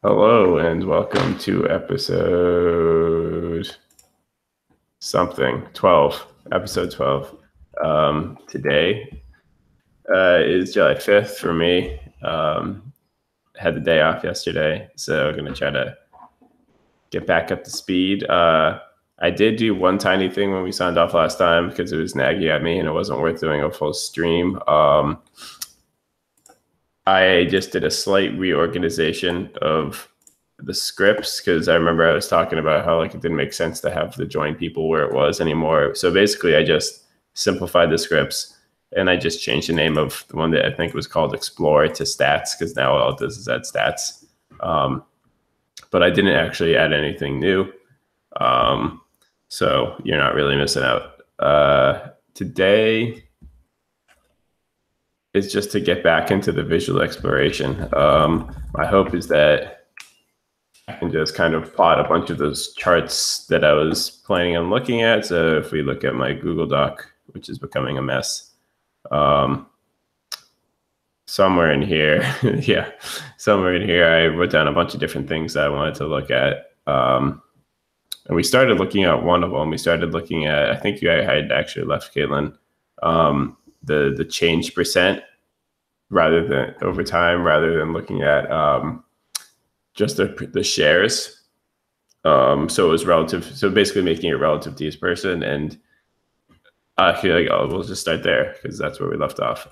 Hello and welcome to episode 12, episode 12. Today is July 5th for me. Had the day off yesterday, so I'm going to try to get back up to speed. I did do one tiny thing when we signed off last time because it was nagging at me and it wasn't worth doing a full stream. I just did a slight reorganization of the scripts because I remember I was talking about how it didn't make sense to have the join people where it was anymore. So basically I just simplified the scripts and I just changed the name of the one that I think was called Explore to Stats because now all it does is add stats. But I didn't actually add anything new. So you're not really missing out. Today is just to get back into the visual exploration. My hope is that I can just kind of plot a bunch of those charts that I was planning on looking at. So if we look at my Google Doc, which is becoming a mess, somewhere in here, somewhere in here, I wrote down a bunch of different things that I wanted to look at. And we started looking at one of them. We started looking at, I think I had actually left Caitlin, the change percent rather than over time, rather than looking at just the shares. So it was relative. So basically making it relative to each person. And I feel like, we'll just start there because that's where we left off.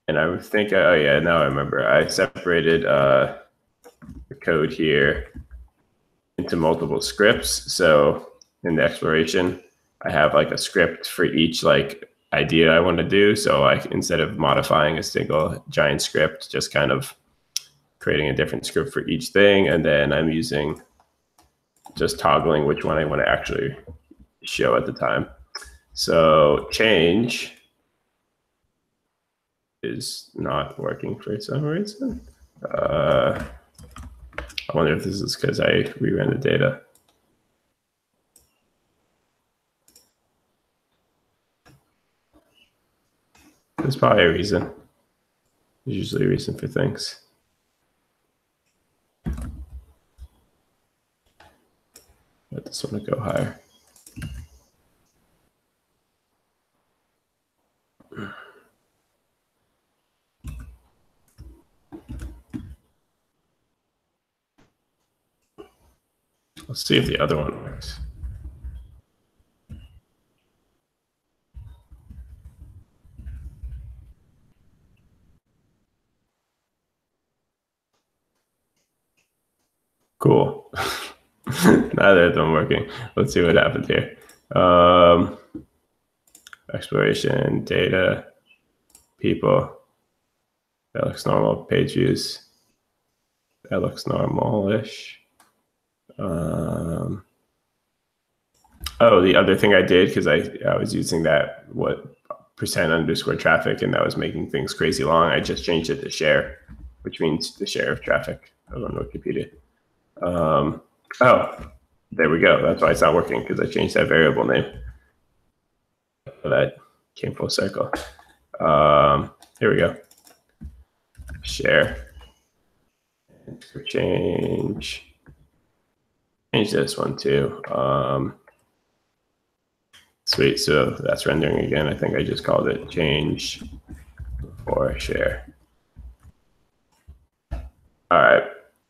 And I think, now I remember. I separated the code here into multiple scripts. So in the exploration, I have a script for each idea I want to do. So instead of modifying a single giant script, just kind of creating a different script for each thing. And then I'm using just toggling which one I want to actually show at the time. So change is not working for some reason. I wonder if this is because I reran the data. There's probably a reason. There's usually a reason for things. I just want to go higher. Let's see if the other one works. Cool. Neither of them working. Let's see what happened here. Exploration, data, people. That looks normal. Page views. That looks normal-ish. Oh, the other thing I did, because I was using that, %_traffic, and that was making things crazy long. I just changed it to share, which means the share of traffic on Wikipedia. Oh, there we go. That's why it's not working, because I changed that variable name. That came full circle. Here we go. Share. Change this one too. Sweet. So that's rendering again. I think I just called it change for share. All right.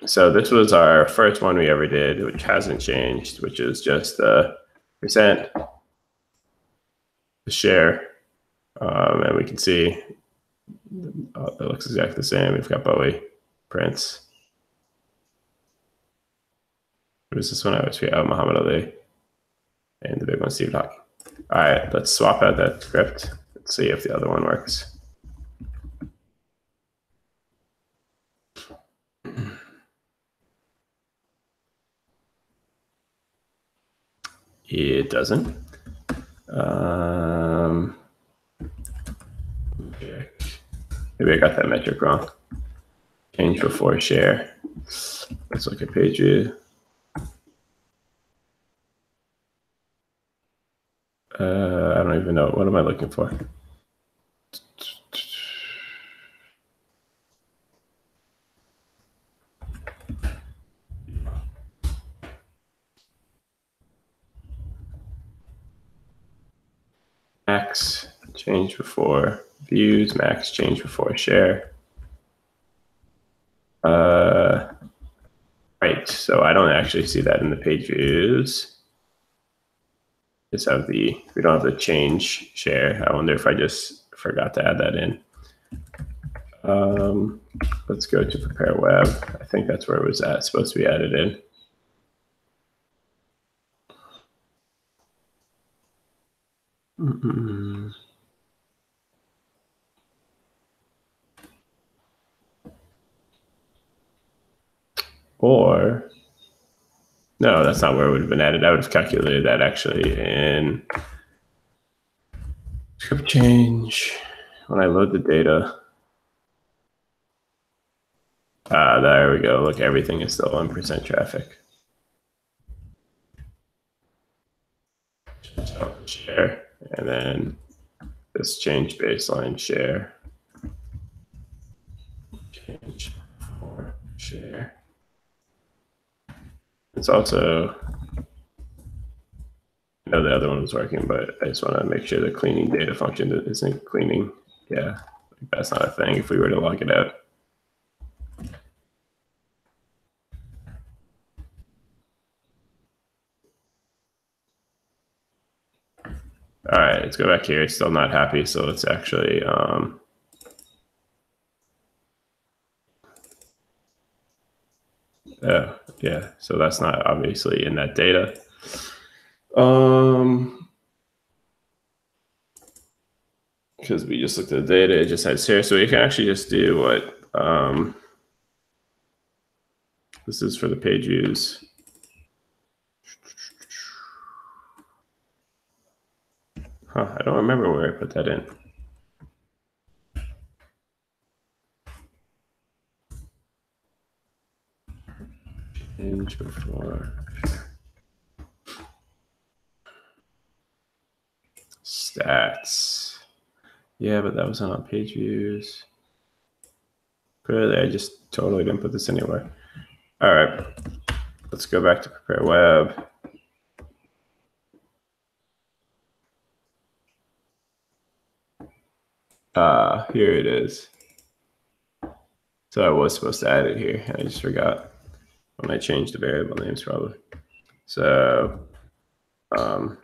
So this was our first one we ever did, which hasn't changed, which is just the percent, the share. And we can see it looks exactly the same. We've got Bowie, Prince. What was this one? I always forget. Muhammad Ali. And the big one, Steve Hawking. All right, let's swap out that script. Let's see if the other one works. It doesn't. Maybe I got that metric wrong. Change before share. Let's look at page view. I don't even know. What am I looking for? max change before views, max change before share. Right, so I don't actually see that in the page views. Just have we don't have the change share. I wonder if I just forgot to add that in. Let's go to prepare web. I think that's where it was supposed to be added in. Or, no, that's not where it would have been added. I would have calculated that actually in script change when I load the data. There we go. Look, everything is still 1% traffic. Share, and then this change baseline share. Change for share. It's also, I know the other one was working, but I just want to make sure the cleaning data function isn't cleaning. Yeah, that's not a thing if we were to log it out. All right, let's go back here. It's still not happy, so let's actually yeah, so that's not obviously in that data. Because we just looked at the data, it just had share, so we can actually just do what this is for the page views. Huh, I don't remember where I put that in. Change before. Stats. Yeah, but that wasn't on page views. Clearly, I just totally didn't put this anywhere. All right, let's go back to prepare web. Here it is. So I was supposed to add it here. I just forgot when I changed the variable names probably. So so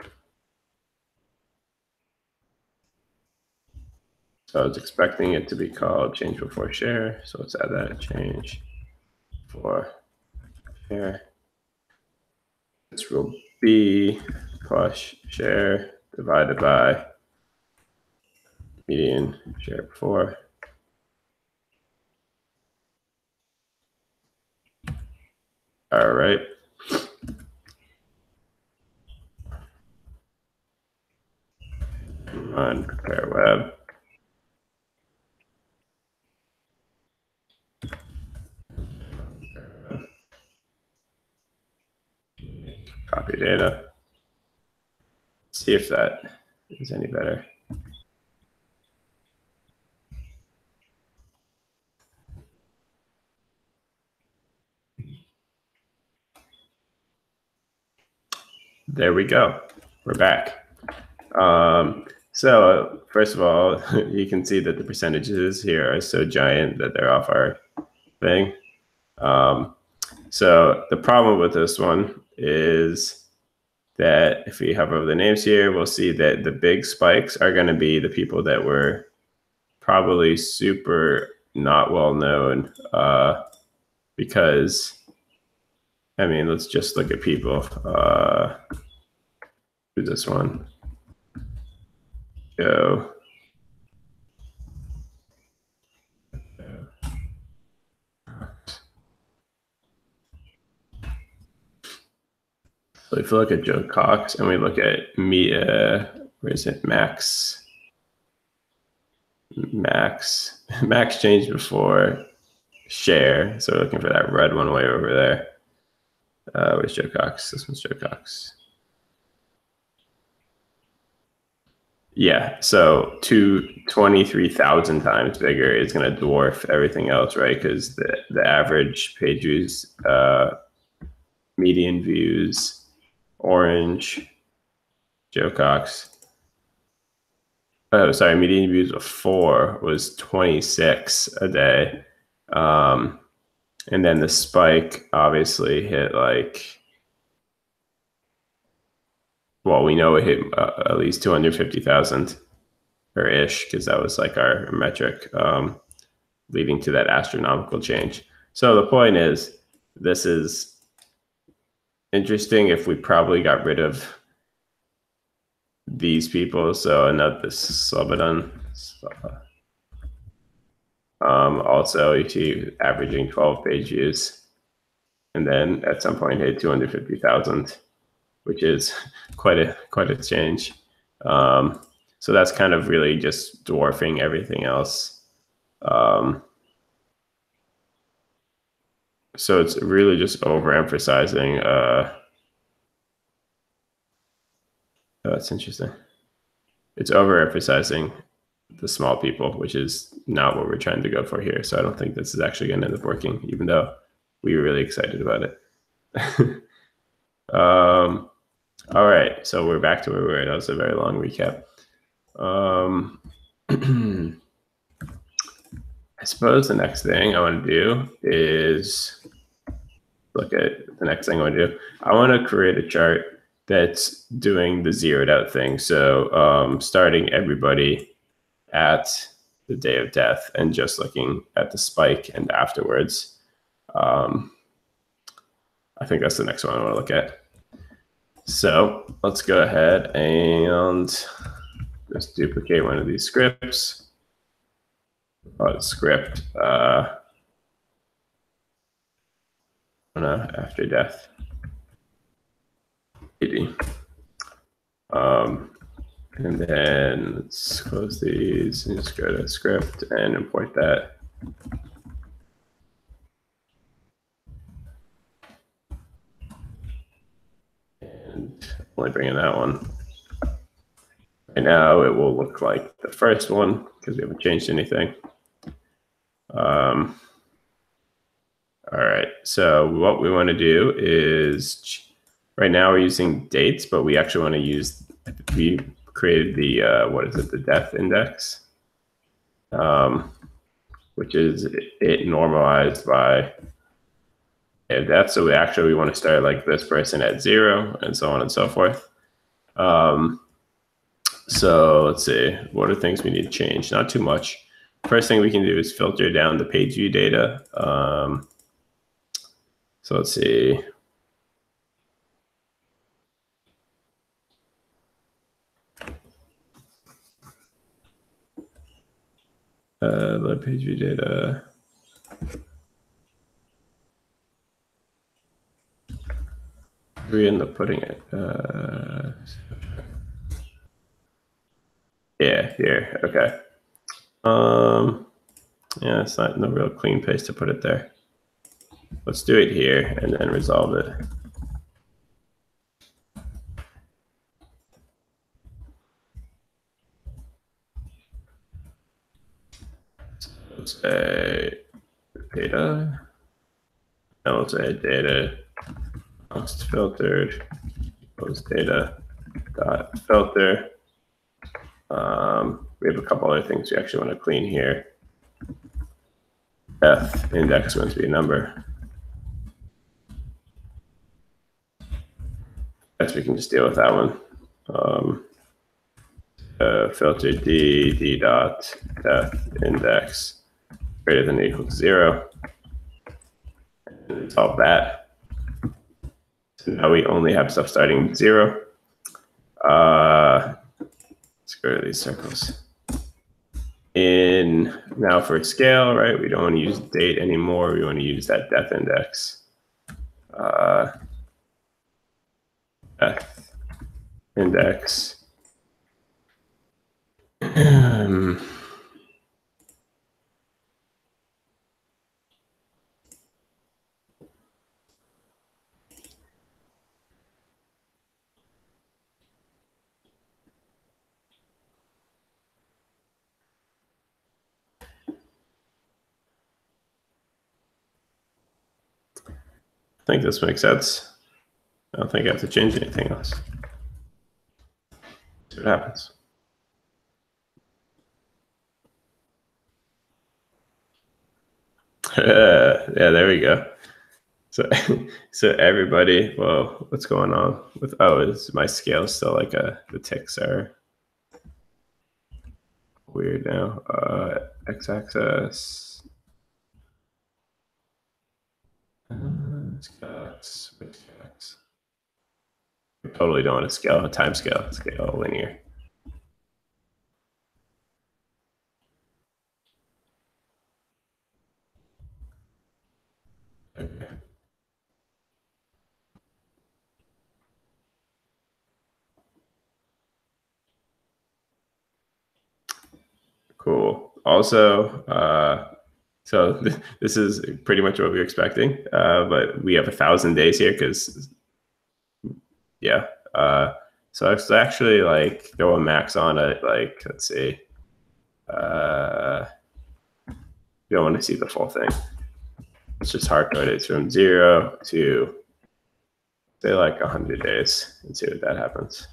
I was expecting it to be called change before share. So let's add that change before share. This will be plus share divided by median share before. All right. On prepare web. Copy data. See if that is any better. There we go. We're back. So first of all, you can see that the percentages here are so giant that they're off our thing. So the problem with this one is that if we hover over the names here, we'll see that the big spikes are going to be the people that were probably super not well known, because, I mean, let's just look at people. Who's this one? Go. So if we look at Joe Cox and we look at where is it? Max change before share. So we're looking for that red one way over there. Where's Joe Cox? This one's Joe Cox. Yeah, so 23,000 times bigger is going to dwarf everything else, right? Because the average page views, median views, orange, Joe Cox. oh, sorry, median views before was 26 a day. And then the spike obviously hit like, well, we know it hit at least 250,000 or ish, because that was like our metric, leading to that astronomical change. So the point is, this is interesting if we probably got rid of these people. So not this Slobodan. Also, you see averaging 12 page views, and then at some point hit 250,000, which is quite a change. So that's kind of really just dwarfing everything else. So it's really just overemphasizing. That's interesting. It's overemphasizing the small people, which is not what we're trying to go for here. So I don't think this is actually going to end up working, even though we were really excited about it. All right, so we're back to where we were. That was a very long recap. I suppose the next thing I want to do is look at the next thing I want to do. I want to create a chart that's doing the zeroed out thing. So starting everybody at the day of death and just looking at the spike and afterwards. I think that's the next one I want to look at. So let's go ahead and just duplicate one of these scripts. Script after death. And then let's close these and just go to script and import that. And only bring in that one. Right now it will look like the first one because we haven't changed anything. All right, so what we want to do is, right now we're using dates, but we actually want to use, we created the, the death index, which is it normalized by death. So we want to start like this person at 0 and so on and so forth. So let's see, what are things we need to change? Not too much. First thing we can do is filter down the page view data. So let's see. The page view data. We end up putting it. Yeah, here. Okay. Yeah, it's not no real clean place to put it there. Let's do it here and then resolve it. So let's say data. And let's say data post filtered post data dot filter. We have a couple other things we actually want to clean here. Death index wants to be a number. Guess we can just deal with that one. Filter d dot death index greater than or equal to 0. And resolve that. So now we only have stuff starting with 0. Let's go to these circles. Now for scale, right? We don't want to use date anymore. We want to use that death index. Death index. I think this makes sense. I don't think I have to change anything else. See what happens. Yeah, there we go. So, so everybody, well, what's going on with? Oh, is my scale still like the ticks are weird now? X-axis. Switch X. I totally don't want to scale a time scale. Scale linear. Okay. Cool. Also, so this is pretty much what we were expecting, but we have 1,000 days here because, yeah. So it's actually like throw a max on it. Like, let's see. You don't want to see the full thing. Let's just hard code it from 0 to say like 100 days and see what that happens.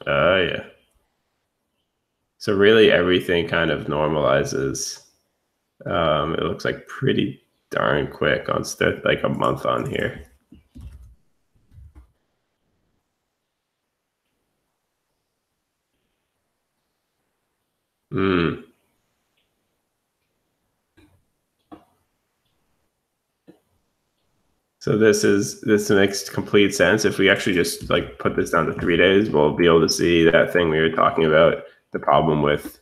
Yeah. So really everything kind of normalizes. It looks like pretty darn quick on like a month on here. So this makes complete sense. If we actually just like put this down to 3 days, we'll be able to see that thing we were talking about, the problem with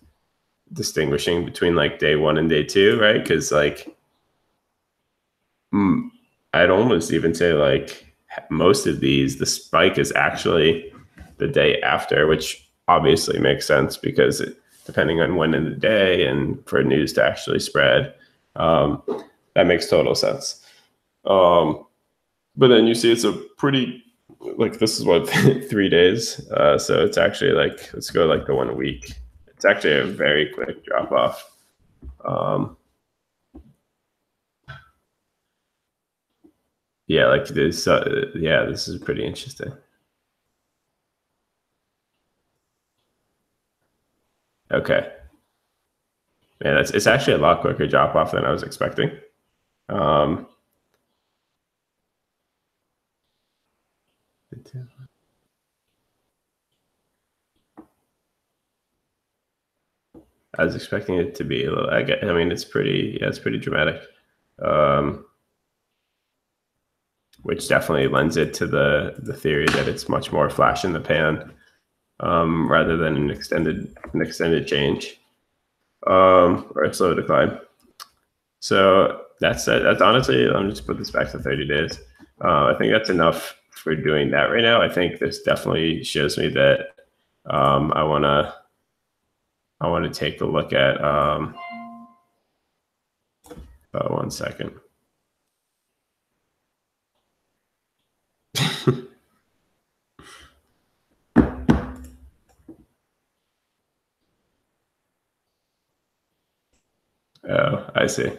distinguishing between like day 1 and day 2, right? Because like I'd almost even say like most of these, the spike is actually the day after, which obviously makes sense because depending on when in the day and for news to actually spread, that makes total sense. But then you see it's a pretty, like this is what 3 days. So it's actually like, let's go like the 1 week. It's actually a very quick drop off. Yeah, like this. Yeah, this is pretty interesting. Okay. Man, it's actually a lot quicker drop off than I was expecting. I was expecting it to be a little. I mean, it's pretty. Yeah, it's pretty dramatic. Which definitely lends it to the theory that it's much more flash in the pan, rather than an extended change, or a slow decline. So that's honestly, let me just put this back to 30 days. I think that's enough for doing that right now. I think this definitely shows me that I want to take a look at. 1 second. Oh, I see.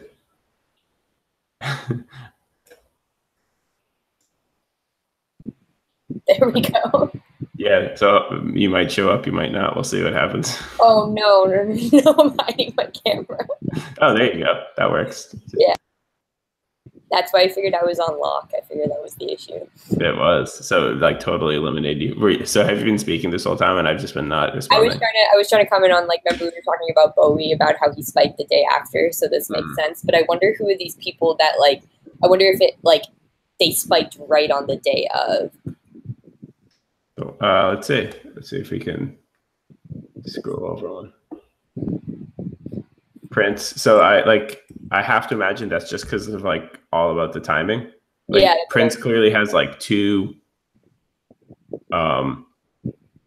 There we go. Yeah, so you might show up, you might not. We'll see what happens. Oh no, I'm hiding my camera. Oh, there you go. That works. Yeah. That's why I figured I was on lock. I figured that was the issue. It was. So like totally eliminated you. So have you been speaking this whole time and I've just been not responding? I was trying to comment on, like, remember we were talking about Bowie, about how he spiked the day after, so this makes sense. But I wonder who are these people that, like, I wonder if it, like, they spiked right on the day of. So, let's see. Let's see if we can scroll over on Prince. So I have to imagine that's just because of like all about the timing. Like, yeah, Prince clearly has like two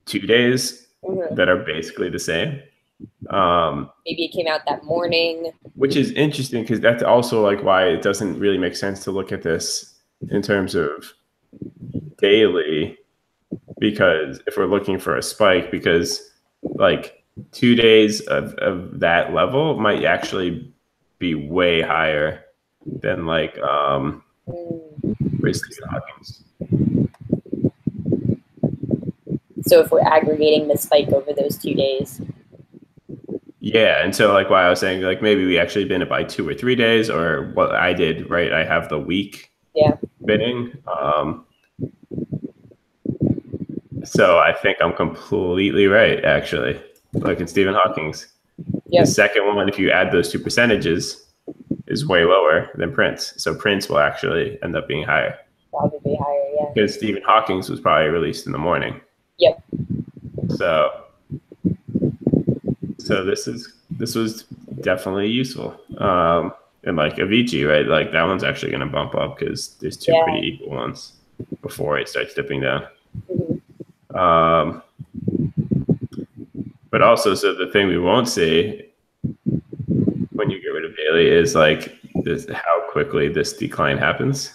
days that are basically the same. Maybe it came out that morning, which is interesting because that's also like why it doesn't really make sense to look at this in terms of daily, because if we're looking for a spike, because like 2 days of that level might actually be way higher than like Hawkins. So if we're aggregating the spike over those 2 days. Yeah, and so like why I was saying like maybe we actually bin it by 2 or 3 days, or what I did, right? I have the week binning. So I think I'm completely right, actually. Like in Stephen Hawking's. The second one, if you add those two percentages, is way lower than Prince. So Prince will actually end up being higher. Probably higher, yeah. Because Stephen Hawking's was probably released in the morning. Yep. So this was definitely useful. And like Avicii, right? Like that one's actually going to bump up because there's two pretty equal ones before it starts dipping down. Mm-hmm. But also, so the thing we won't see when you get rid of daily is like this, how quickly this decline happens.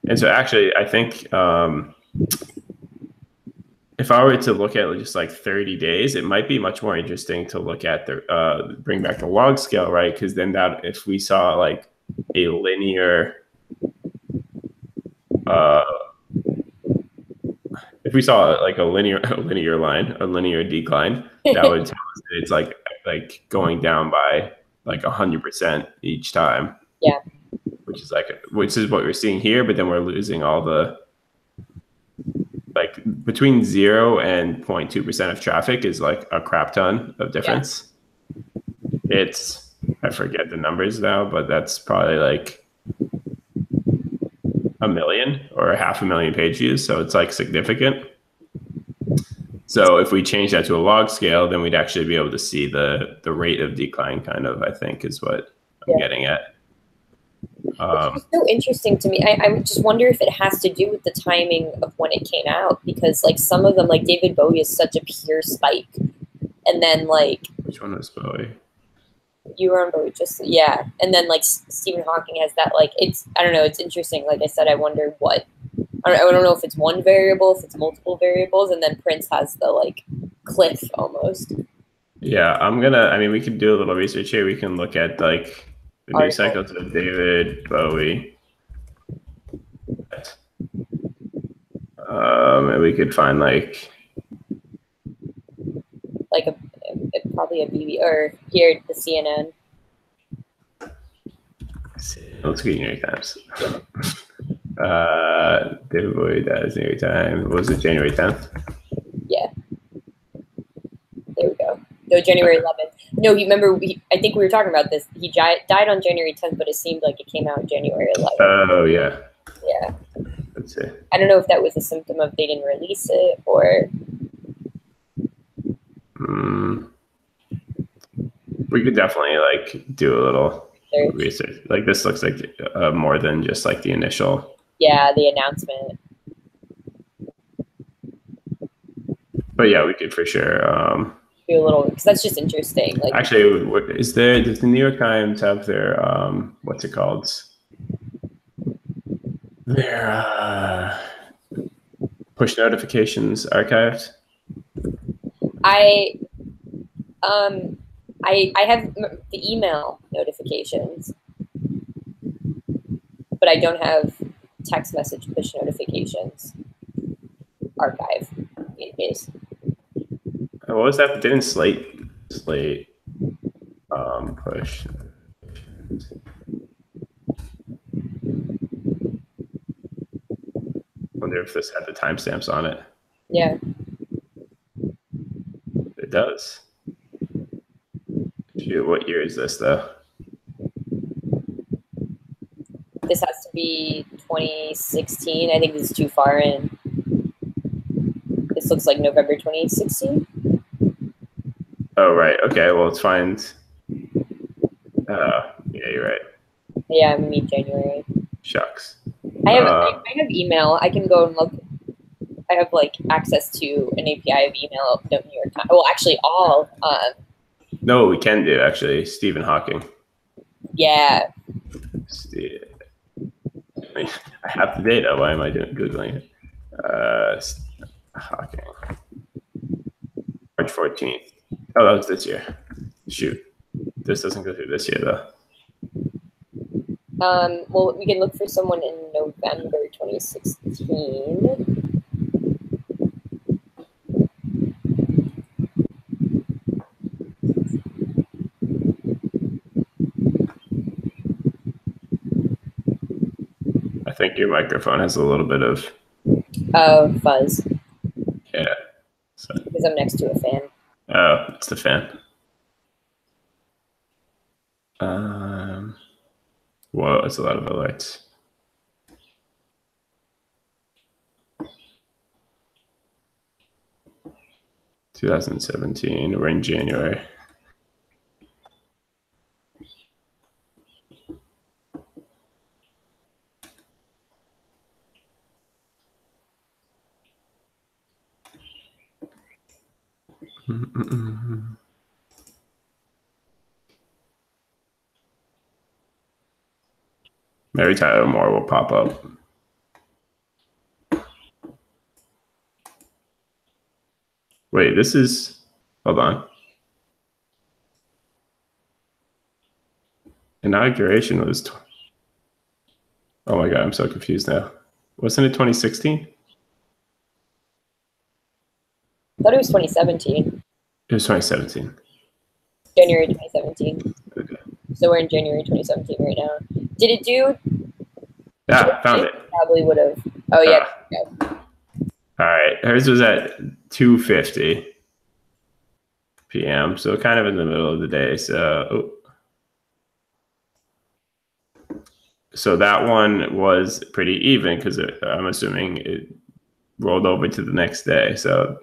And so actually, I think if I were to look at just like 30 days, it might be much more interesting to look at the bring back the log scale, right? Because then that if we saw like a linear, if we saw like a linear line, a linear decline, that would tell us that it's like going down by like 100% each time. Yeah. Which is what we're seeing here, but then we're losing all the like between 0 and 0.2% of traffic is like a crap ton of difference. Yeah. It's, I forget the numbers now, but that's probably like 1 million or 500,000 page views. So it's like significant. So if we change that to a log scale, then we'd actually be able to see the rate of decline kind of, I think is what I'm getting at. It's so interesting to me. I just wonder if it has to do with the timing of when it came out, because like some of them, like David Bowie is such a pure spike, and then like which one was Bowie? You were on Bowie, and then like Stephen Hawking has that like I don't know. It's interesting. Like I said, I wonder what I don't know if it's one variable, if it's multiple variables, and then Prince has the like cliff almost. Yeah, I mean, we could do a little research here. We can look at like the news cycles of David Bowie. And we could find like probably a BB or here the CNN. Let's get New York Times. David Bowie dies New York Times. Was it January 10th? Yeah. There we go. No, January 11th. No, you remember, I think we were talking about this. He died on January 10th, but it seemed like it came out January 11th. Oh, yeah. Yeah. Let's see. I don't know if that was a symptom of they didn't release it or... We could definitely like do a little research. Like this looks like more than just like the initial. Yeah, the announcement. But yeah, we could for sure. Do a little, because that's just interesting. Like, actually, does the New York Times have their what's it called? Their push notifications archived? I have the email notifications, but I don't have text message push notifications archive in case. What was that? Didn't Slate push? Wonder if this had the timestamps on it. Yeah. It does. Shoot, what year is this though? This has to be 2016. I think this is too far in. This looks like November 2016. Oh, right. Okay, well, let's find... yeah, you're right. Yeah, mid-January. Shucks. I have email. I can go and look. I have like access to an API of email of New York Times. Well, actually, all. No, we can do actually. Stephen Hawking. Yeah. I have the data. Why am I googling it? Hawking. March 14th. Oh, that was this year. Shoot, this doesn't go through this year though. Well, we can look for someone in November 2016. think your microphone has a little bit of fuzz. Yeah. So. Because I'm next to a fan. Oh, it's the fan. Whoa, it's a lot of lights. (2017). We're in January. Mary Tyler Moore will pop up. Wait, this is, hold on. Inauguration was, oh my God, I'm so confused now. Wasn't it 2016? I thought it was 2017. It was 2017. January 2017. Okay. So we're in January 2017 right now. Did it do? Yeah, found it. Probably would have. Oh, yeah. All right. Hers was at 2:50 p.m. So kind of in the middle of the day. So that one was pretty even because I'm assuming it rolled over to the next day. So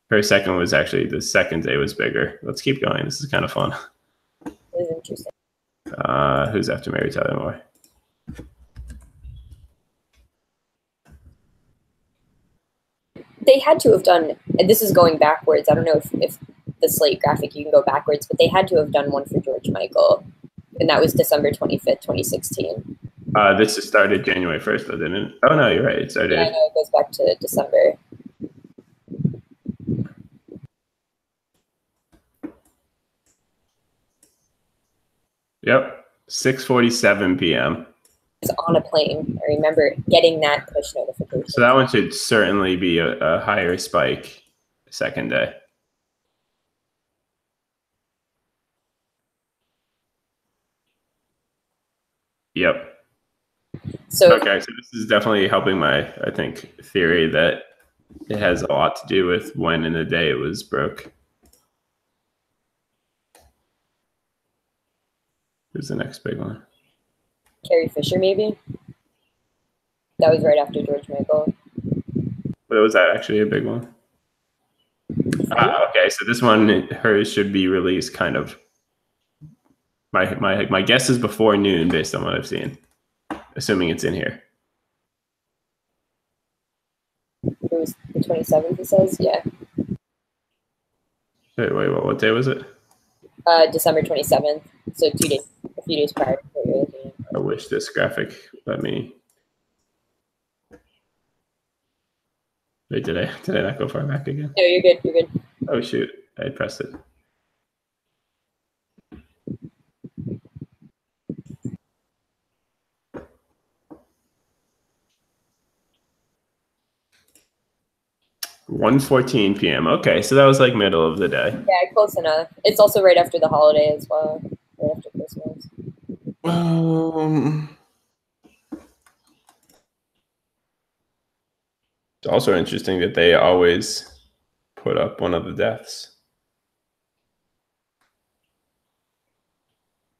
her second was actually, the second day was bigger. Let's keep going. This is kind of fun. This is interesting. Who's after Mary Tyler Moore? They had to have done, and this is going backwards. I don't know if the slate graphic you can go backwards, but they had to have done one for George Michael, and that was December 25th, 2016. This started January 1st, though, didn't it? Oh, no, you're right. It started. Yeah, I know, it goes back to December. Yep, 6:47 p.m. It's on a plane. I remember getting that push notification. So that one should certainly be a higher spike second day. Yep. So okay, so this is definitely helping my, I think, theory that it has a lot to do with when in the day it was broke. Who's the next big one? Carrie Fisher, maybe? That was right after George Michael. But was that actually a big one? Okay, so this one, hers should be released kind of. My guess is before noon based on what I've seen, assuming it's in here. It was the 27th, it says? Yeah. Wait, what day was it? December 27th. So 2 days, a few days prior to what you're looking at. I wish this graphic let me. Wait, did I not go far back again? No, you're good. You're good. Oh shoot, I pressed it. (1:14 p.m.) Okay, so that was like middle of the day. Yeah, close enough. It's also right after the holiday as well, right after Christmas. It's also interesting that they always put up one of the deaths.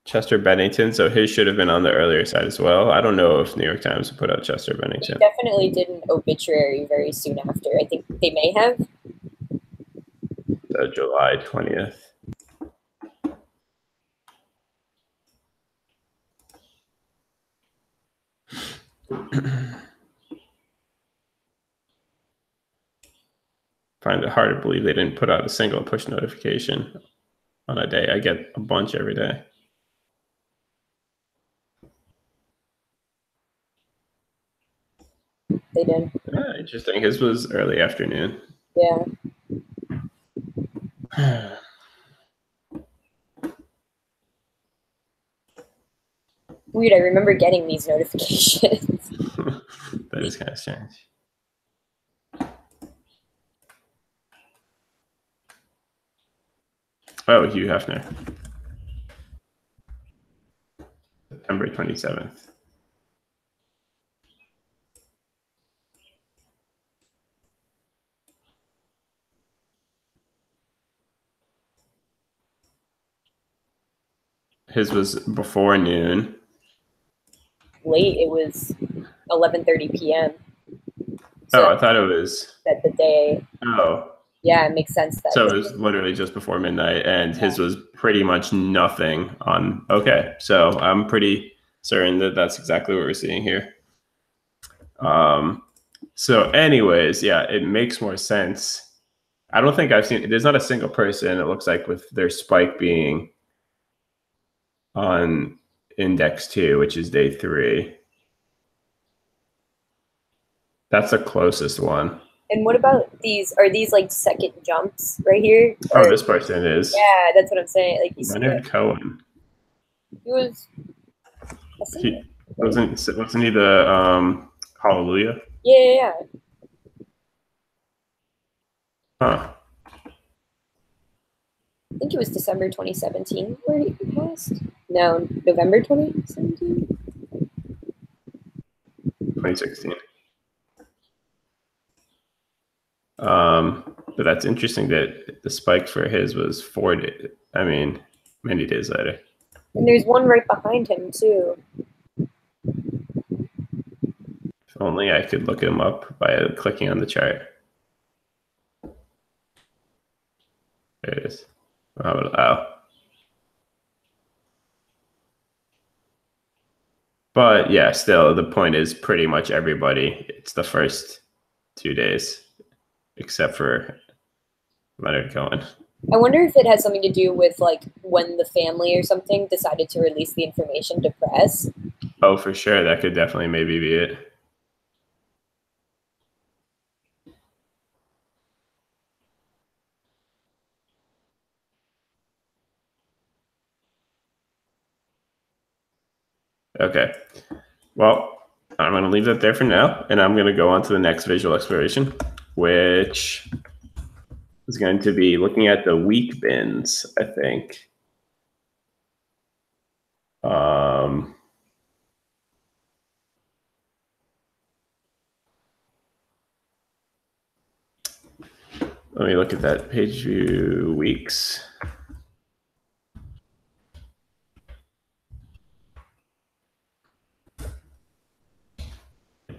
Chester Bennington, so his should have been on the earlier side as well. I don't know if New York Times put out Chester Bennington. They definitely did an obituary very soon after. I think they may have. So July 20th. Find it hard to believe they didn't put out a single push notification on a day. I get a bunch every day. They did. Interesting. His was early afternoon. Yeah. Weird. I remember getting these notifications. That is kind of strange. Oh, Hugh Hefner. September 27th. His was before noon. Late, it was 11:30 p.m. So I thought it was that the day. Oh. Yeah, it makes sense that. So it was literally just before midnight, and his was pretty much nothing on. Okay, so I'm pretty certain that that's exactly what we're seeing here. So anyways, yeah, it makes more sense. I don't think I've seen, there's not a single person, it looks like, with their spike being on index 2, which is day 3. That's the closest one. And what about these? Are these like second jumps right here? Oh, this person is. Yeah, that's what I'm saying. Like Leonard Cohen. He was. Wasn't he the Hallelujah? Yeah. Huh. I think it was December 2017 where he passed. No, November 2017. 2016. But that's interesting that the spike for his was 4 days. I mean, many days later. And there's one right behind him too. If only I could look him up by clicking on the chart. There it is. Oh. But yeah, still, the point is pretty much everybody. It's the first 2 days, except for Leonard Cohen. I wonder if it has something to do with like when the family or something decided to release the information to press. Oh, for sure. That could definitely maybe be it. Okay. Well, I'm going to leave that there for now, and I'm going to go on to the next visual exploration, which is going to be looking at the weak bins, I think. Let me look at that page view weeks.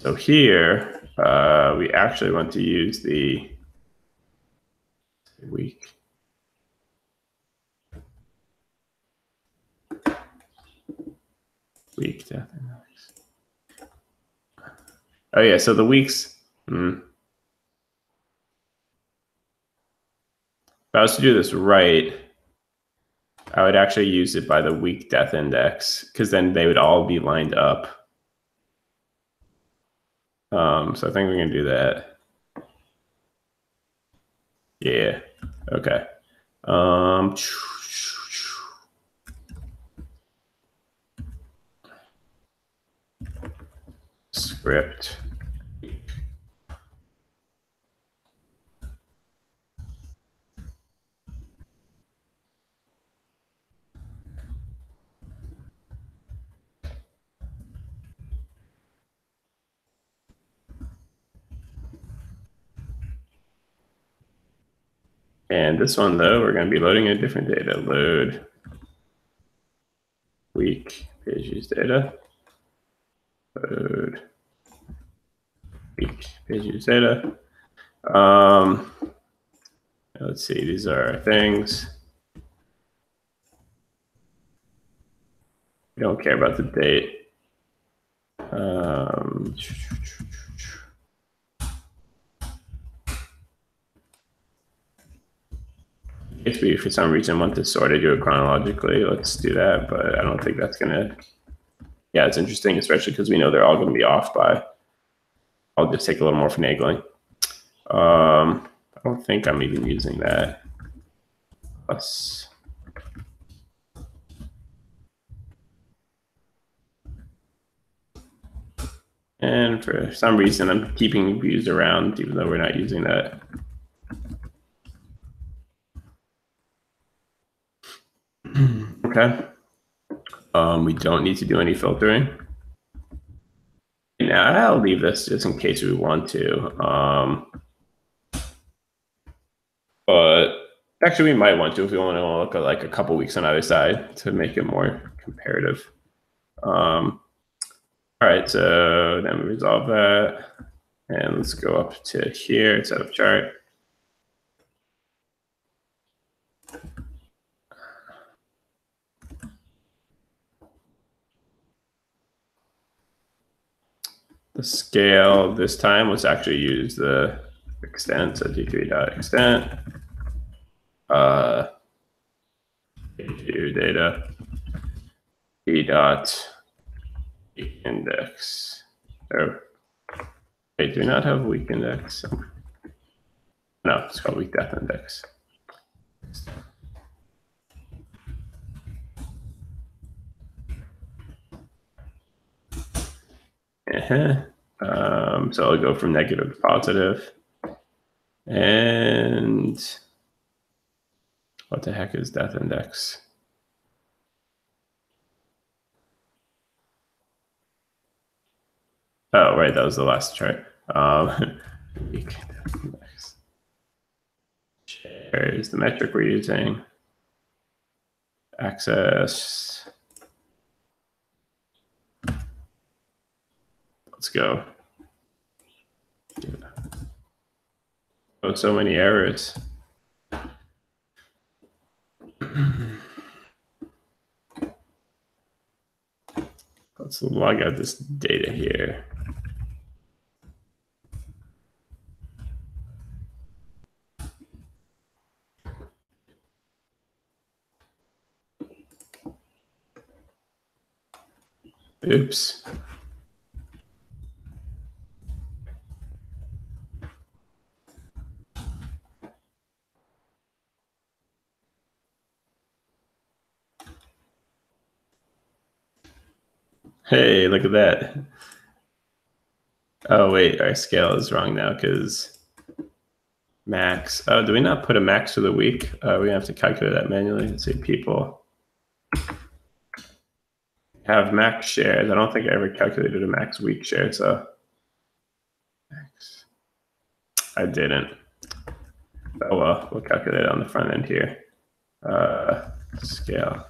So here, we actually want to use the week. Week death index. Oh yeah, so the weeks. If I was to do this right, I would actually use it by the week death index, because then they would all be lined up. So I think we're going to do that. Yeah. Okay. Script. And this one, though, we're going to be loading a different data. Load week page use data. Load week page use data. Let's see, these are our things. We don't care about the date. If we, for some reason, want to sort of do it chronologically, let's do that. But I don't think that's going to... Yeah, it's interesting, especially because we know they're all going to be off by... I'll just take a little more finagling. I don't think I'm even using that. Plus... And for some reason, I'm keeping views around, even though we're not using that. Okay. We don't need to do any filtering. Now I'll leave this just in case we want to. But Actually, we might want to if we want to look at like a couple weeks on either side to make it more comparative. All right, so then we resolve that. And let's go up to here, set up chart. The scale this time, let's actually use the extent, so d3.extent. Data d dot index. Oh, wait, do we not have weak index? No, it's called weak death index. So I'll go from negative to positive. And what the heck is death index? Oh, right, that was the last chart. Weak death index. Here's the metric we're using. Access. Let's go. Oh, so many errors. Let's log out this data here. Oops. Hey, look at that. Oh, wait, our scale is wrong now because max. Oh, do we not put a max for the week? We have to calculate that manually. Let's say people have max shares. I don't think I ever calculated a max week share, so max. I didn't. Oh well, we'll calculate it on the front end here. Scale.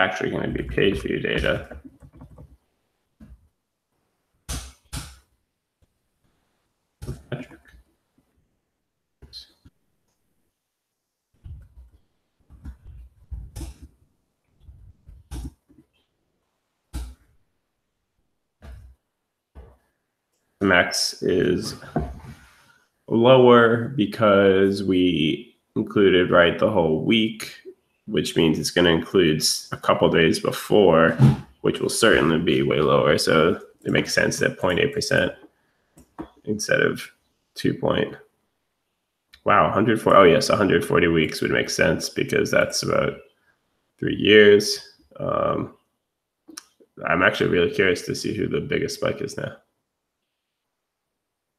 Actually going to be page view data. Max is lower because we included the whole week, which means it's going to include a couple days before, which will certainly be way lower. So it makes sense that 0.8% instead of 2 point. Wow, 140. Oh yes, 140 weeks would make sense because that's about 3 years. I'm actually really curious to see who the biggest spike is now.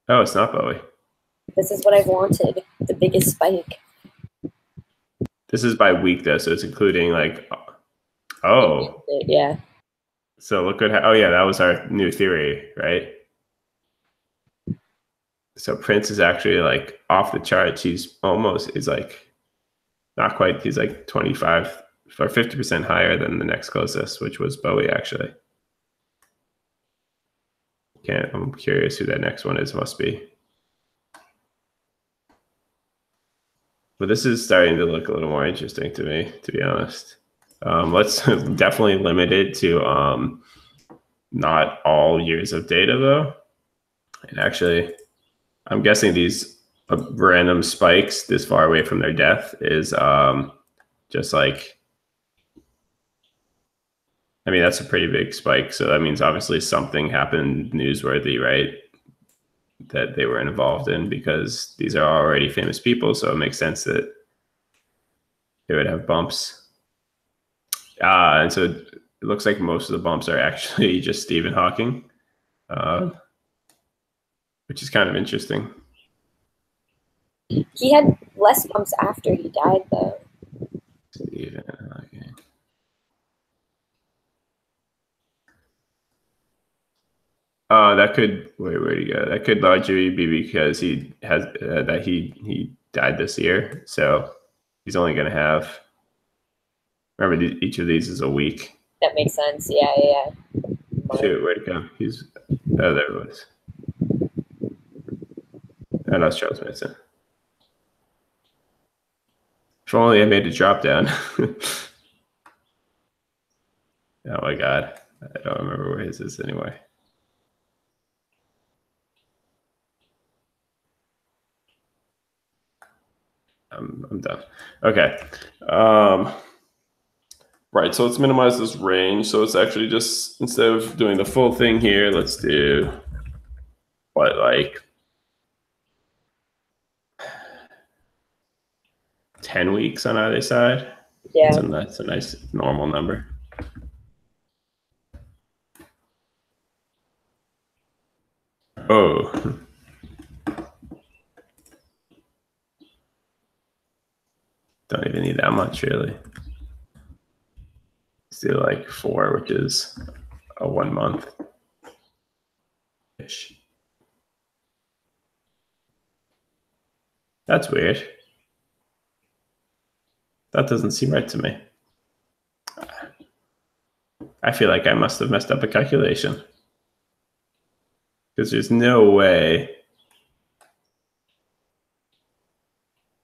Oh, it's not Bowie. This is what I've wanted, the biggest spike. This is by week though, so it's including like, oh. Yeah. So look at how, oh yeah, that was our new theory, right? So Prince is actually like off the charts. He's like, not quite, he's like 25 or 50% higher than the next closest, which was Bowie actually. I'm curious who that next one is, must be. But this is starting to look a little more interesting to me, to be honest. Let's definitely limit it to not all years of data though. And actually, I'm guessing these random spikes this far away from their death is just like, I mean, that's a pretty big spike. So that means obviously something happened newsworthy, right? That they were involved in, because these are already famous people. So it makes sense that they would have bumps. And so it looks like most of the bumps are actually just Stephen Hawking, which is kind of interesting. He had less bumps after he died, though. That could where'd he go? That could largely be because he has that he died this year, so he's only going to have. Remember, each of these is a week. That makes sense. Yeah. Shoot, where'd it go? He's there it was. Oh, that's Charles Manson. If only I made a drop down. Oh my god, I don't remember where his is anyway. I'm done. Okay. Right, so let's minimize this range. So it's actually just, instead of doing the full thing here, let's do what, like 10 weeks on either side? Yeah. That's a nice normal number. Oh. Don't even need that much, really. Let's do like 4, which is a 1 month-ish. That's weird. That doesn't seem right to me. I feel like I must have messed up a calculation. Because there's no way.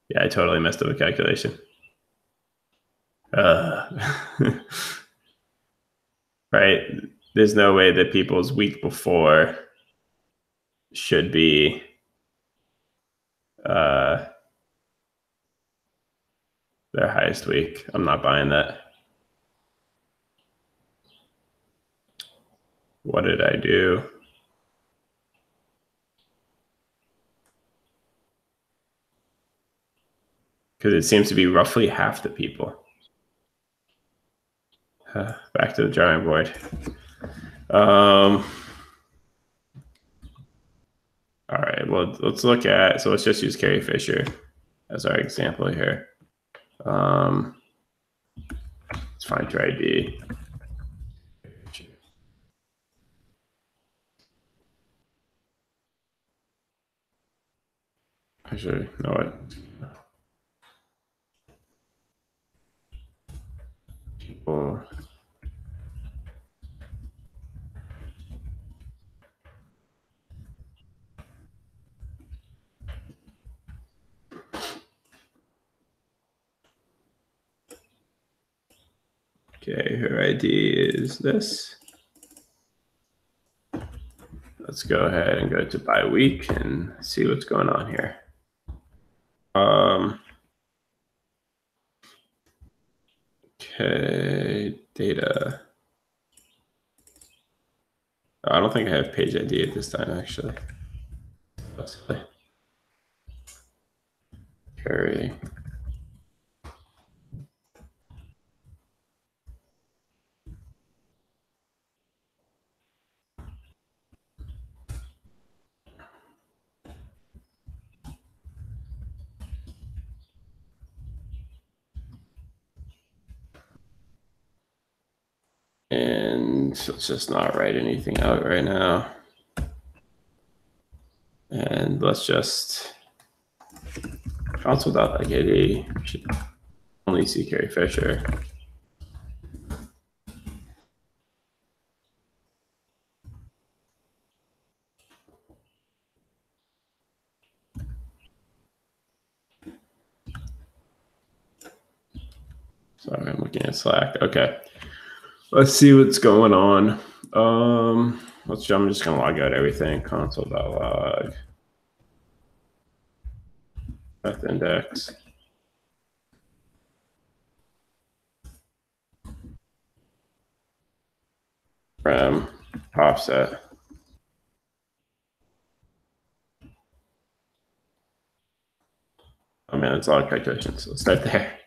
Yeah, I totally messed up a calculation. Right? There's no way that people's week before should be their highest week. I'm not buying that. What did I do? Because it seems to be roughly half the people. Back to the drawing board. All right, well, let's look at, so let's just use Carrie Fisher as our example here. Let's find your ID. Actually, you know what? People. Okay, her ID is this. Let's go ahead and go to by week and see what's going on here. Okay, data. Oh, I don't think I have page ID at this time, actually. Carry. And let's just not write anything out right now. And let's just console.id. Should only see Carrie Fisher. Sorry, I'm looking at Slack. Okay. Let's see what's going on. I'm just gonna log out everything. Console.log. Path index. Rem offset. Oh man, it's a lot of calculations. Let's start there.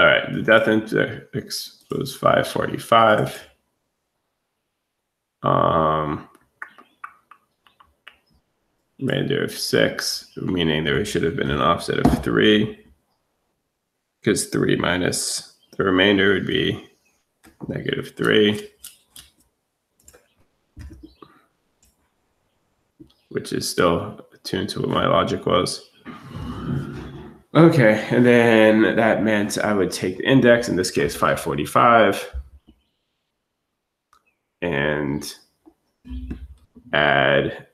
All right, the death index was 545. Remainder of 6, meaning there should have been an offset of 3, because 3 minus the remainder would be -3, which is still attuned to what my logic was. Okay, and then that meant I would take the index, in this case 545, and add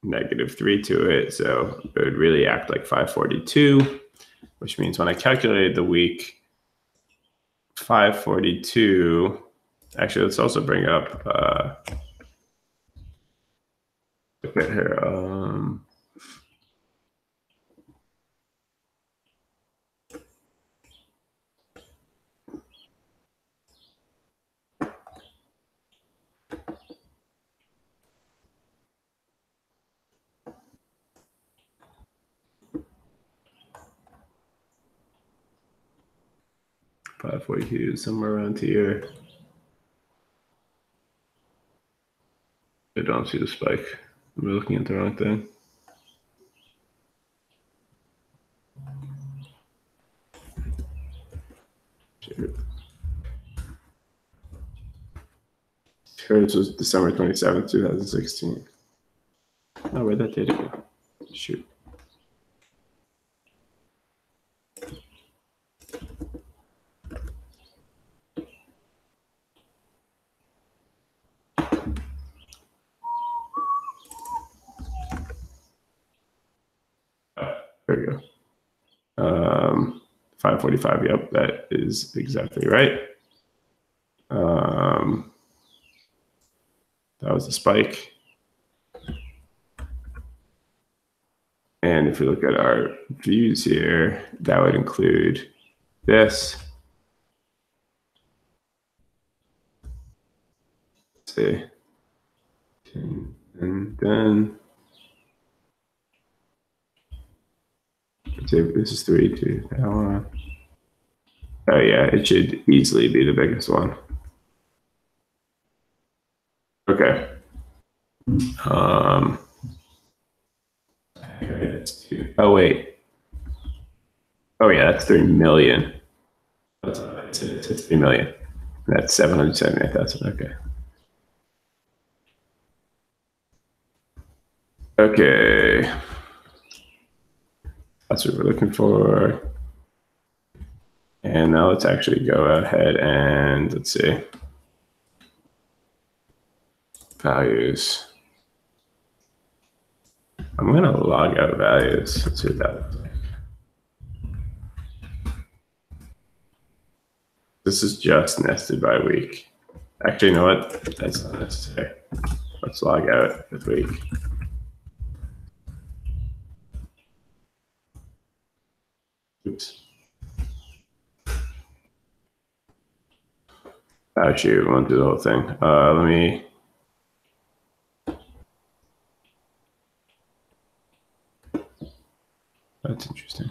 -3 to it. So it would really act like 542, which means when I calculated the week, 542, actually, let's also bring up, look at here. 542, somewhere around here. I don't see the spike. Am I looking at the wrong thing? Hers was December 27th, 2016. Oh, where'd that data go? Shoot. There we go. 545. Yep, that is exactly right. That was the spike. And if we look at our views here, that would include this. Let's see. And then this is 3, 2. Oh yeah, it should easily be the biggest one. Okay. Oh wait. Oh yeah, that's 3 million. It's 3 million. That's 778,000. Okay. Okay. That's what we're looking for. And now let's actually go ahead and let's see. Values. I'm going to log out values. Let's see what that looks like. This is just nested by week. Actually, you know what? That's not necessary. Let's log out with week. Oops. Oh, shoot. We won't do the whole thing. Let me. That's interesting.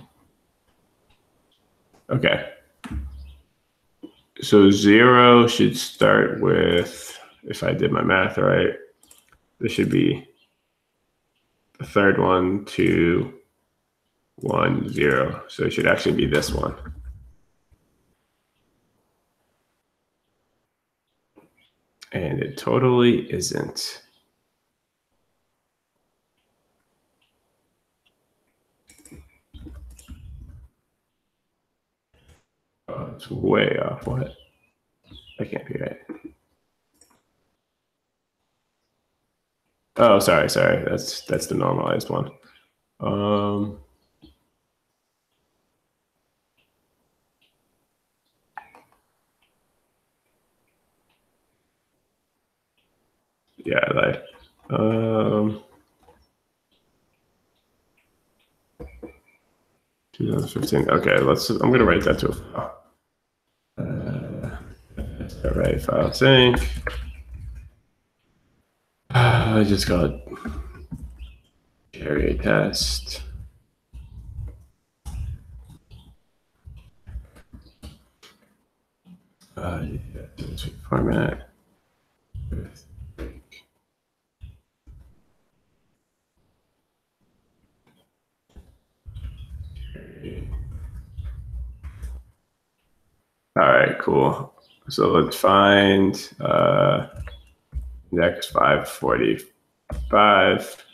Okay. So 0 should start with, if I did my math right, this should be the third one, 2, 1, 0. So it should actually be this one. And it totally isn't. Oh, it's way off. What? That can't be right. Oh, sorry. That's the normalized one. Yeah, I lied. 2015. Okay, I'm gonna write that to a file. All right, file sync. I just got carry a test. Format. All right, cool. So let's find index 545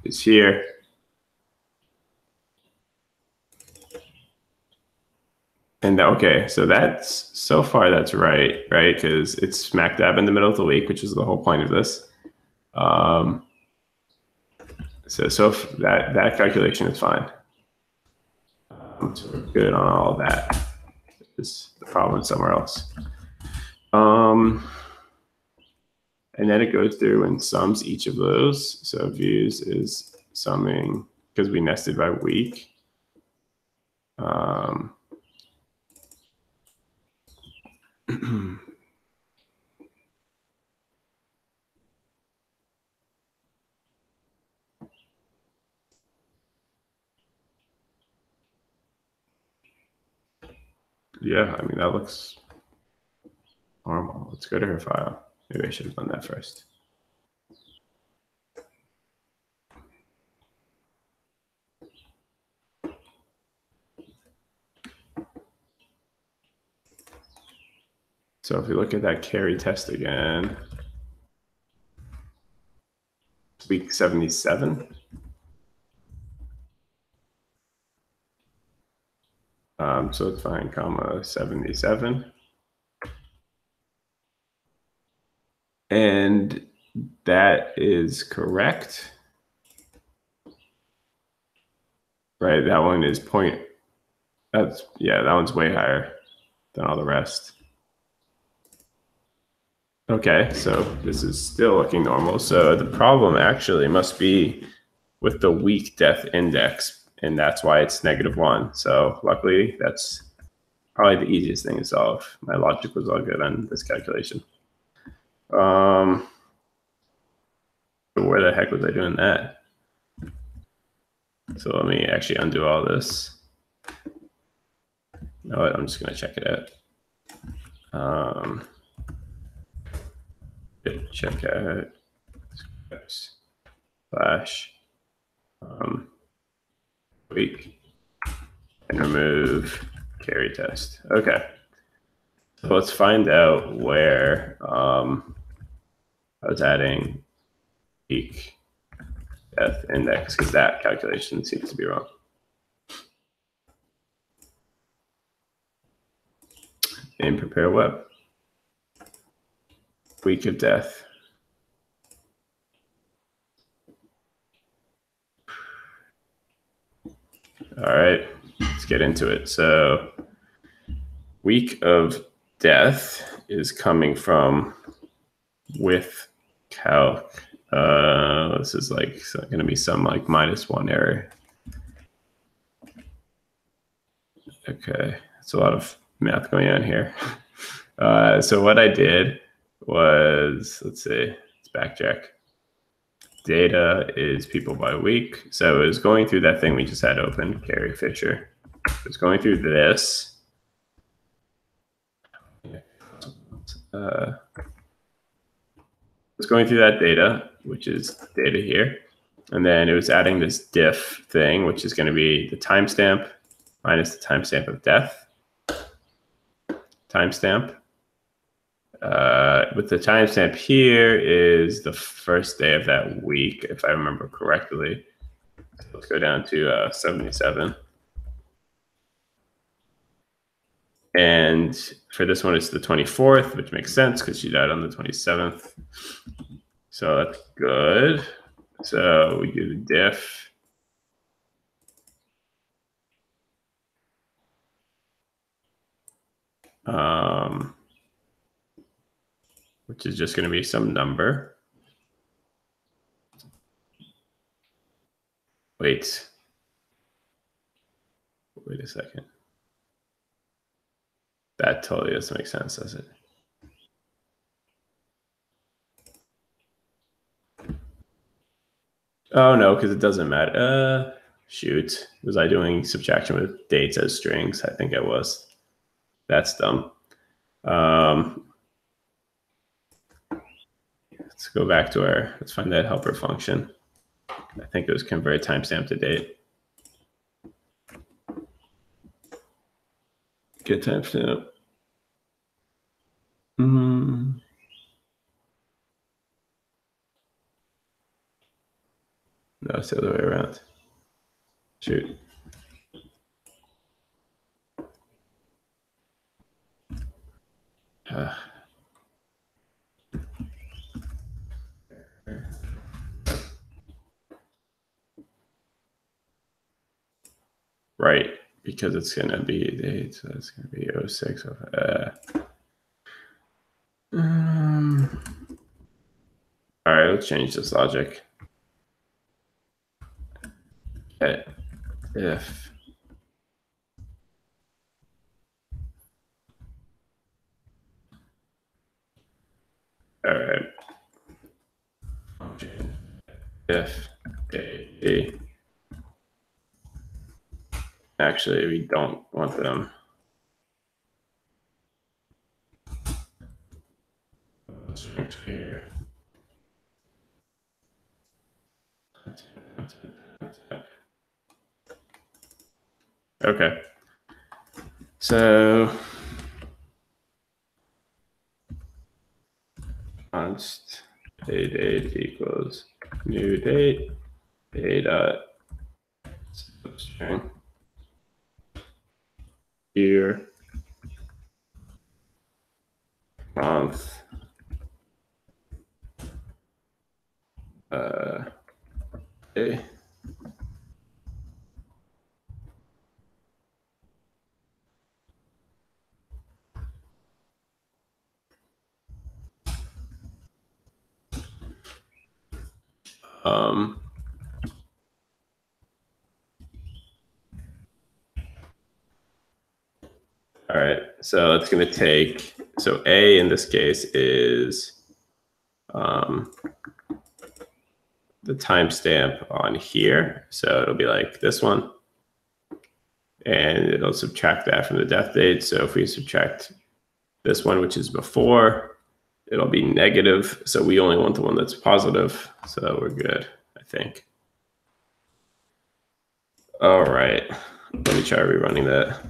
is here. And okay, so that's so far that's right? Because it's smack dab in the middle of the week, which is the whole point of this. So that calculation is fine. So we're good on all of that. Is the problem somewhere else? And then it goes through and sums each of those. So views is summing because we nested by week. Yeah, I mean, that looks normal. Let's go to her file. Maybe I should have done that first. So if you look at that carry test again, it's week 77. So it's fine, comma 77. And that is correct. Right, that one is point. That one's way higher than all the rest. Okay, so this is still looking normal. So the problem actually must be with the weak death index, and that's why it's -1. So luckily, that's probably the easiest thing to solve. My logic was all good on this calculation. Where the heck was I doing that? So let me actually undo all this. You know what? I'm just going to check it out. Check out slash week and remove carry test. Okay. So let's find out where I was adding weak death index because that calculation seems to be wrong. And prepare web. Week of death. All right, let's get into it. So week of death is coming from with calc. This is like going to be some like -1 error. Okay, it's a lot of math going on here. So what I did was, let's see, let's backtrack. Data is people by week. So it was going through that thing we just had open, Carrie Fisher. It's going through this. It's going through that data, which is data here. And then it was adding this diff thing, which is going to be the timestamp minus the timestamp of death. Timestamp. With the timestamp here is the first day of that week, if I remember correctly. So let's go down to 77. And for this one, it's the 24th, which makes sense because she died on the 27th. So that's good. So we do the diff. Which is just going to be some number. Wait a second. That totally doesn't make sense, does it? Oh, no, because it doesn't matter. Shoot. Was I doing subtraction with dates as strings? I think I was. That's dumb. Let's go back to let's find that helper function. I think it was convert timestamp to date. Get timestamp. it's the other way around. Shoot. Right, because it's going to be date, so it's going to be 06 of all right, let's change this logic. If all right, if a actually we don't want them. Here. Okay, so const a date equals new date a dot substring year month day. All right, so it's going to take, so A in this case is the timestamp on here. So it'll be like this one. And it'll subtract that from the death date. So if we subtract this one, which is before, it'll be negative. So we only want the one that's positive. So we're good, I think. All right, let me try rerunning that.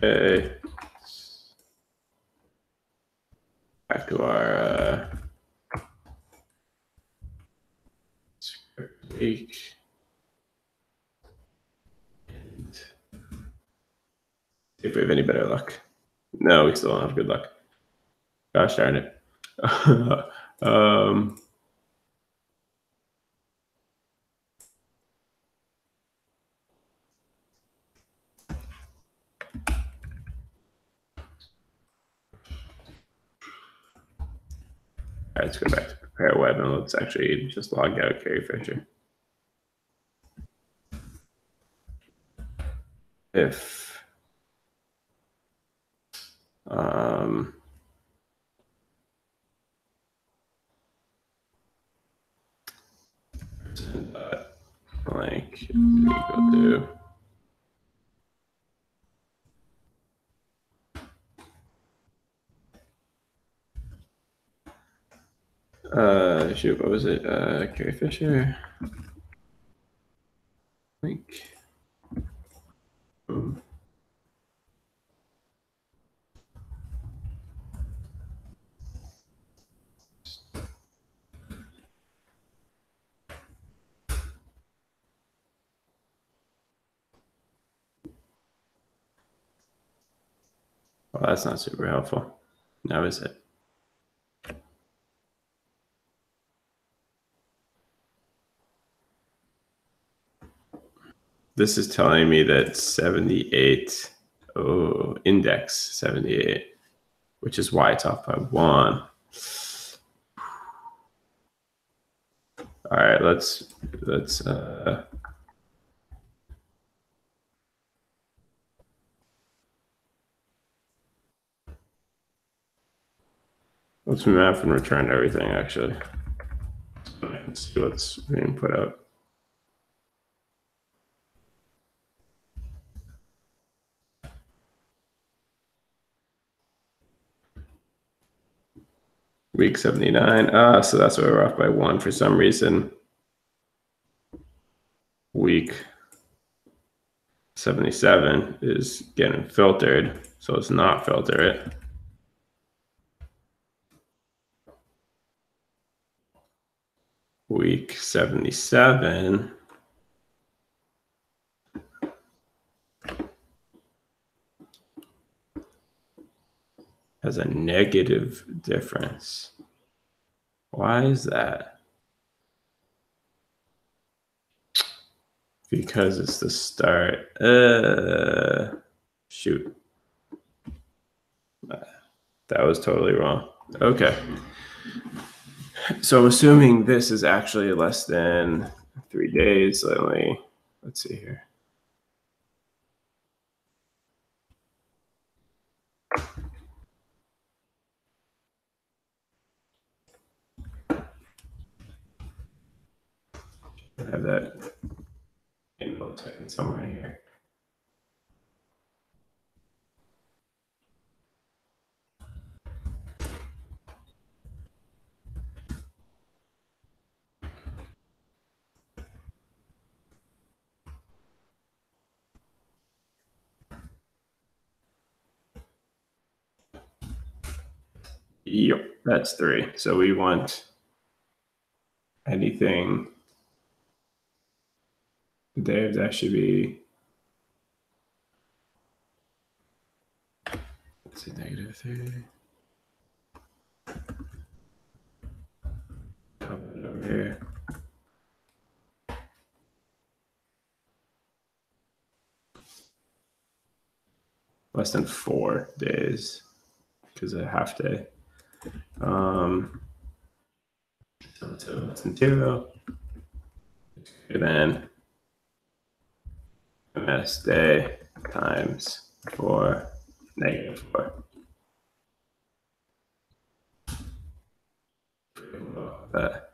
Okay. Back to our script week. And see if we have any better luck. No, we still don't have good luck. Gosh darn it. All right, let's go back to prepare web and let's actually just log out Carrie Fisher. If blank is equal to shoot, what was it? Carrie Fisher. Link. Boom. Well, that's not super helpful. Now is it? This is telling me that 78, index 78, which is why it's off by 1. All right, let's let's map and return everything actually. So I can see what's being put out. Week 79. So that's why we're off by 1 for some reason. Week 77 is getting filtered, so let's not filter it. Week 77 has a negative difference. Why is that? Because it's the start. Shoot. That was totally wrong. Okay. So assuming this is actually less than 3 days, let's see here. I have that info typed somewhere here. Yep, that's 3. So we want anything. Dave, that should be. Let's see, -3. Put it over here. Less than 4 days because of a half day. So less than 0. And then MS day times 4, -4. That.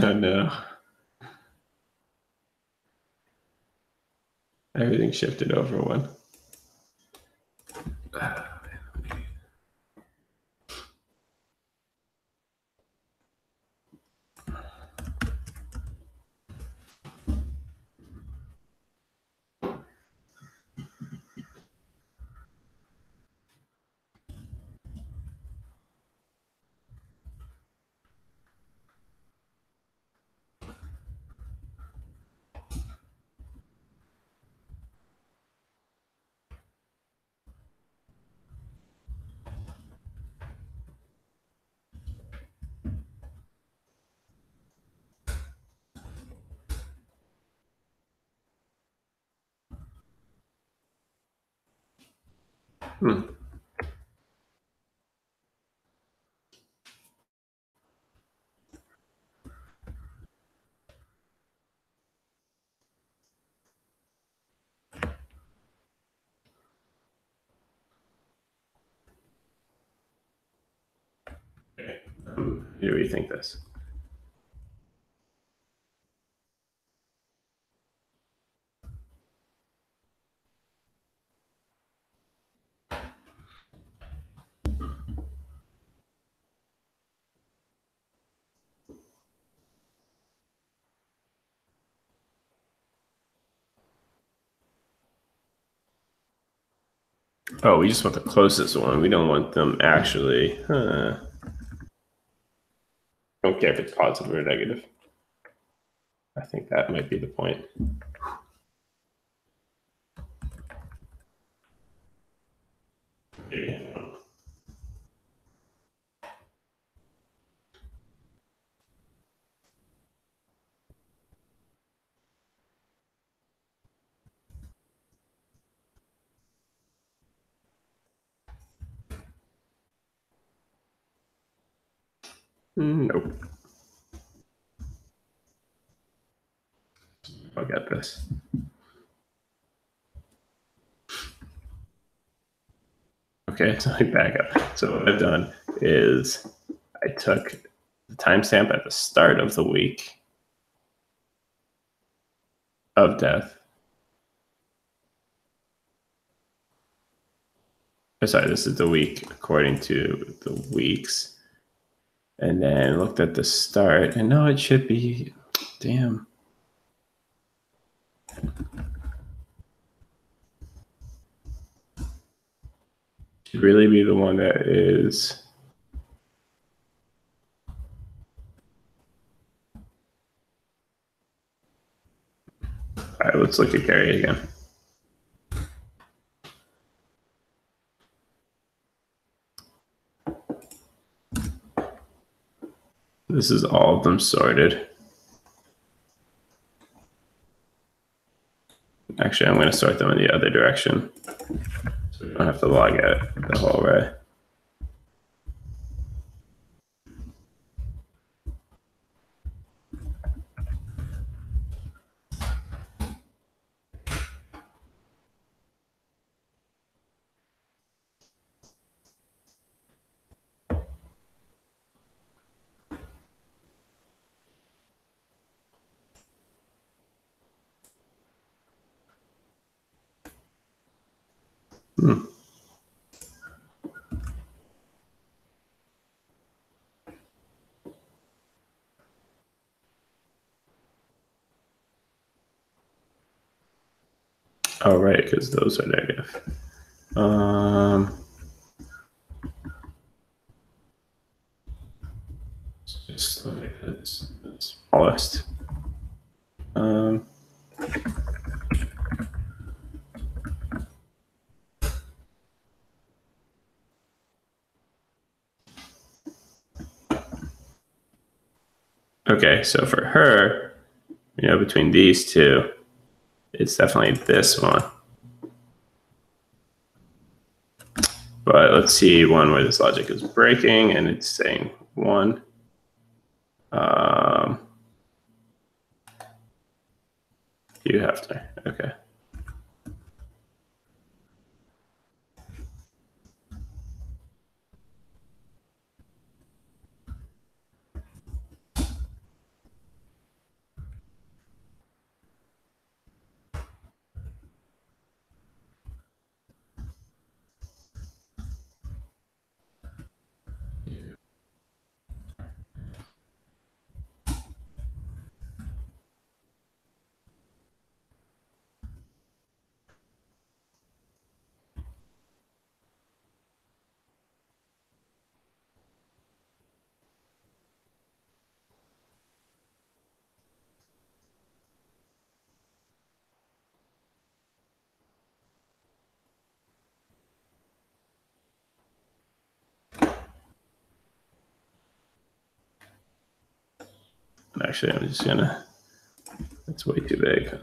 Oh no. Everything shifted over 1. Okay. Do we think this? Oh, we just want the closest one. We don't want them actually. Don't care if it's positive or negative. I think that might be the point. Yeah. Nope. I'll get this. Okay, so I back up. So what I've done is I took the timestamp at the start of the week of death. Sorry, this is the week according to the weeks. And then looked at the start, and no, it should be, damn. Should really be the one that is. All right, let's look at Gary again. This is all of them sorted. Actually, I'm going to sort them in the other direction, so we don't have to log out the whole array. Oh, right, because those are negative. Just like this, smallest. Okay, so for her, between these two, it's definitely this one. But let's see one where this logic is breaking and it's saying 1. You have to, okay. Actually, I'm just gonna, that's way too big.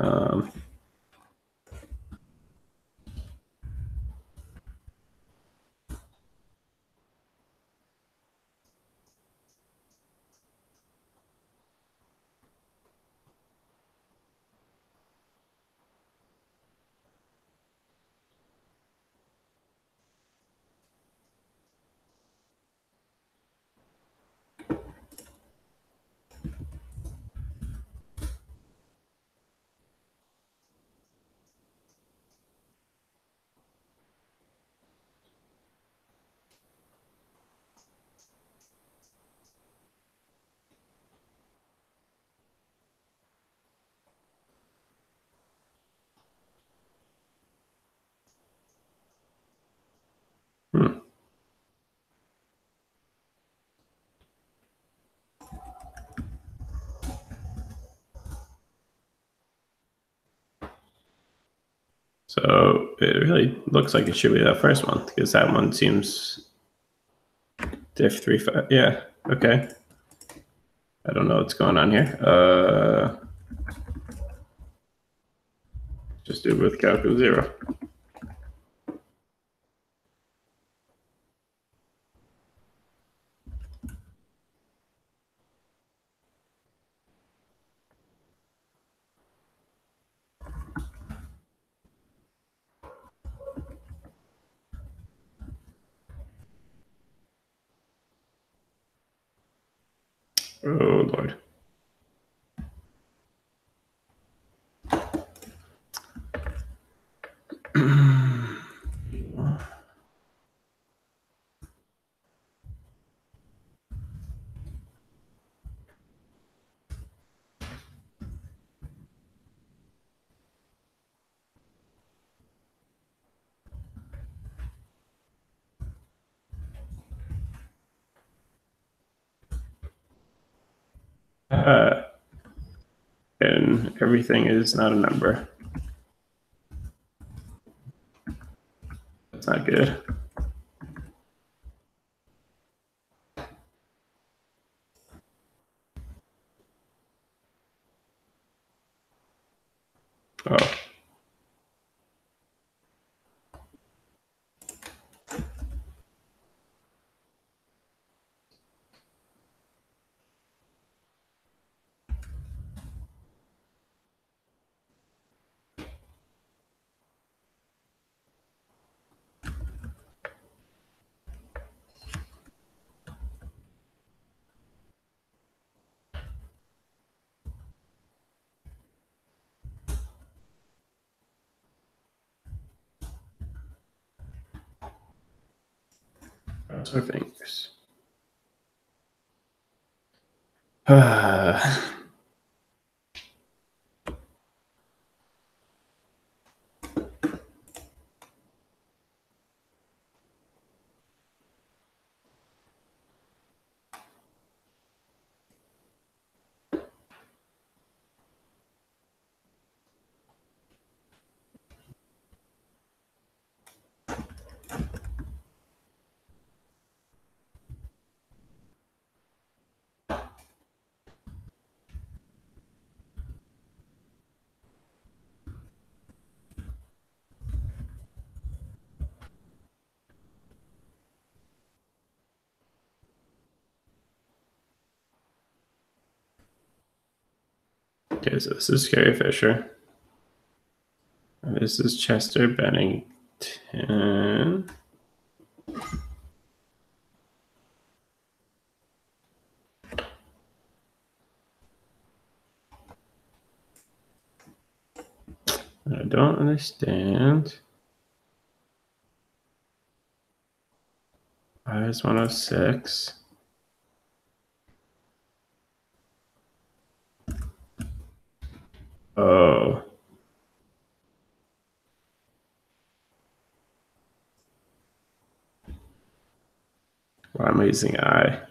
So it really looks like it should be that first one because that one seems diff 3.5. Yeah, okay. I don't know what's going on here. Just do it with calculus 0. Oh, Lord. And everything is not a number. That's not good. Oh. Cross our fingers. Okay, so this is Carrie Fisher. This is Chester Bennington. I don't understand. Why is 106? Oh. Why am I using I?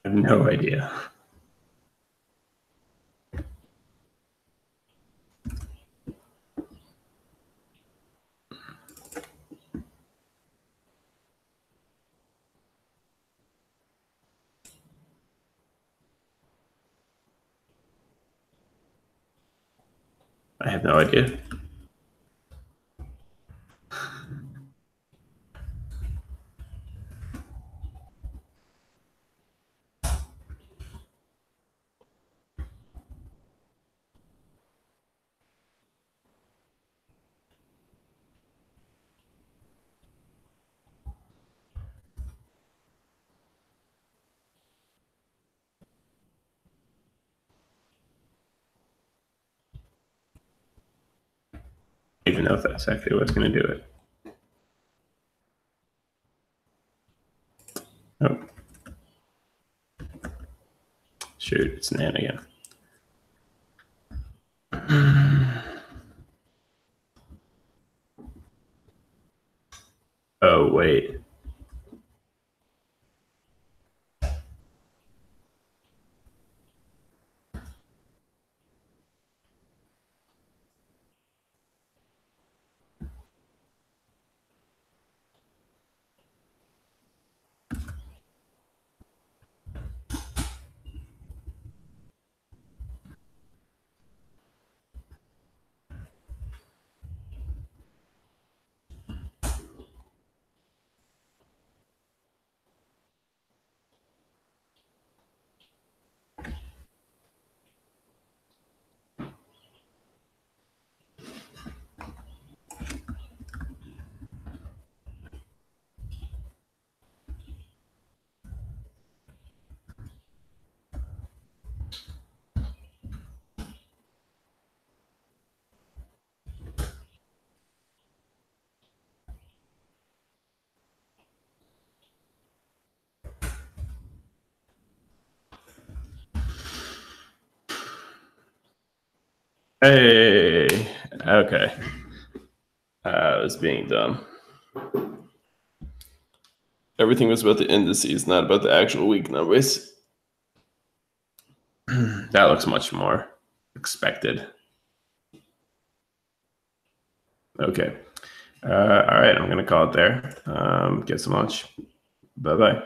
I have no idea. I have no idea. Even know if that's actually what's going to do it. Oh. Shoot, it's Nan again. Oh, wait. Hey, okay. I was being dumb. Everything was about the indices, not about the actual week numbers. That looks much more expected. Okay. All right, I'm going to call it there. Get some lunch. Bye-bye.